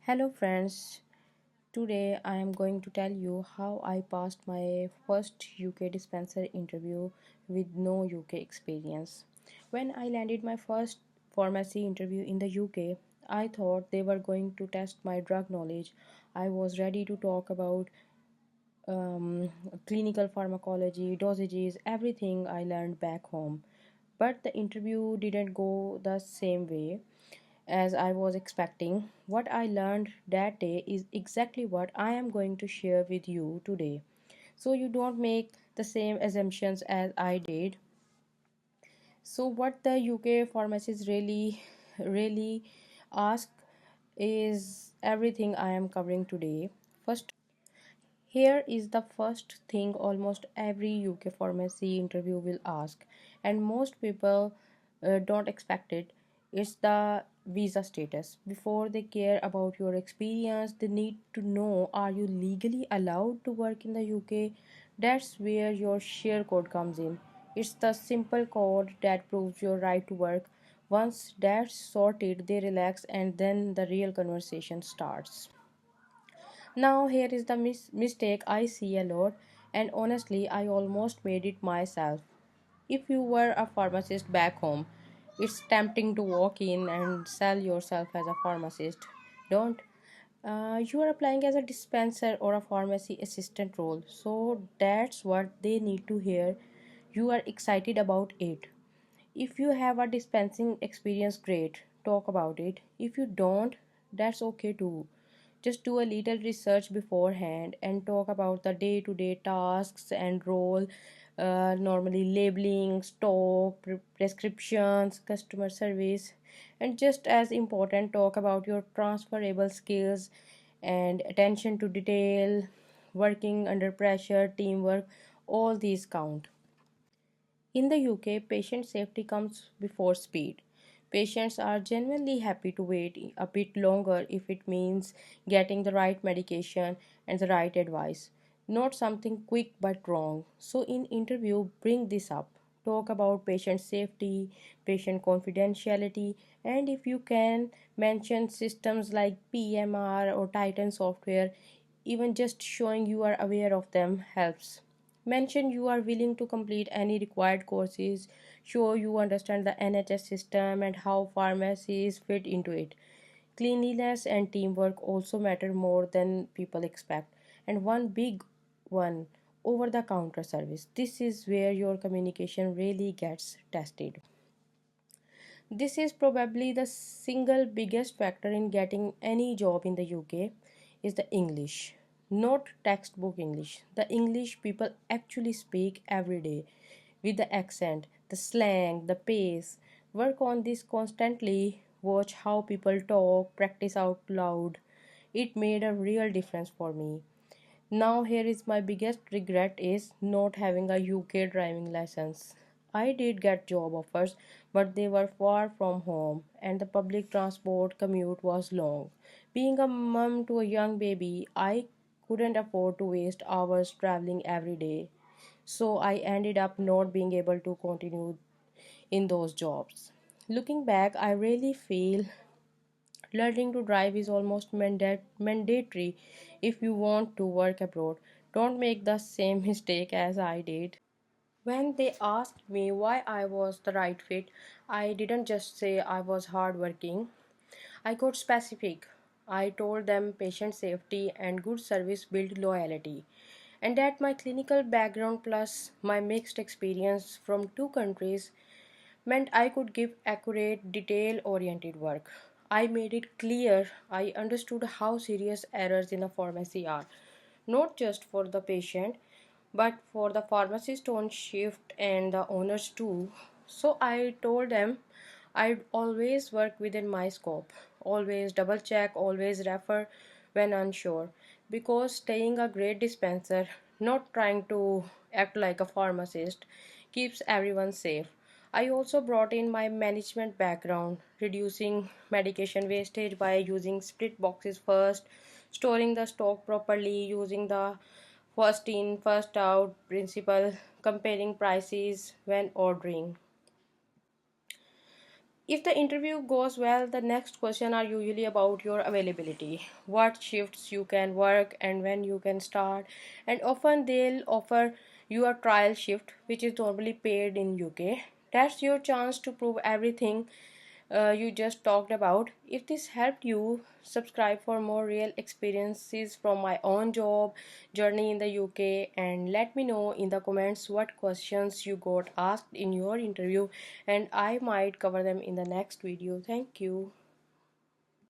Hello, friends. Today I am going to tell you how I passed my first UK dispenser interview with no UK experience. When I landed my first pharmacy interview in the UK, I thought they were going to test my drug knowledge. I was ready to talk about clinical pharmacology, dosages, everything I learned back home. But the interview didn't go the same way as I was expecting. What I learned that day is exactly what I am going to share with you today. So you don't make the same assumptions as I did. So what the UK pharmacists really ask is everything I am covering today. First, here is the first thing almost every UK pharmacy interview will ask, and most people don't expect it. It's the visa status. Before they care about your experience, they need to know, are you legally allowed to work in the UK? That's where your share code comes in. It's the simple code that proves your right to work. Once that's sorted, they relax, and then the real conversation starts. Now, here is the mistake I see a lot, and honestly, I almost made it myself. If you were a pharmacist back home, it's tempting to walk in and sell yourself as a pharmacist. Don't. You are applying as a dispenser or a pharmacy assistant role, so that's what they need to hear. You are excited about it. If you have a dispensing experience, great, talk about it. If you don't, that's okay too. Just do a little research beforehand and talk about the day to day tasks and role, normally labeling, stock, prescriptions, customer service, and just as important, talk about your transferable skills and attention to detail, working under pressure, teamwork, all these count. In the UK, patient safety comes before speed. Patients are genuinely happy to wait a bit longer if it means getting the right medication and the right advice, not something quick but wrong. So, in interview, bring this up. Talk about patient safety, patient confidentiality, and if you can, mention systems like PMR or Titan software. Even just showing you are aware of them helps. Mention you are willing to complete any required courses. Show you understand the NHS system and how pharmacies fit into it. Cleanliness and teamwork also matter more than people expect. And one big one, over the counter service. This is where your communication really gets tested. This is probably the single biggest factor in getting any job in the UK is the English. Not textbook English. The English people actually speak every day with the accent, the slang, the pace. Work on this constantly. Watch how people talk, practice out loud. It made a real difference for me. Now here is my biggest regret is not having a UK driving license. I did get job offers, but they were far from home and the public transport commute was long. Being a mum to a young baby, I couldn't afford to waste hours traveling every day. So I ended up not being able to continue in those jobs. Looking back, I really feel learning to drive is almost mandatory if you want to work abroad. Don't make the same mistake as I did. When they asked me why I was the right fit, I didn't just say I was hardworking. I got specific. I told them patient safety and good service build loyalty, and that my clinical background plus my mixed experience from two countries meant I could give accurate, detail oriented work. I made it clear I understood how serious errors in the pharmacy are, not just for the patient, but for the pharmacist on shift and the owners too. So I told them I'd always work within my scope, always double check, always refer when unsure, because staying a great dispenser, not trying to act like a pharmacist, keeps everyone safe. I also brought in my management background, reducing medication wastage by using split boxes first, storing the stock properly, using the first in, first out principle, comparing prices when ordering. If the interview goes well, the next question are usually about your availability, what shifts you can work and when you can start, and often they'll offer you a trial shift which is normally paid in UK. That's your chance to prove everything you just talked about. If this helped you, subscribe for more real experiences from my own job journey in the UK, and let me know in the comments what questions you got asked in your interview, and I might cover them in the next video. Thank you.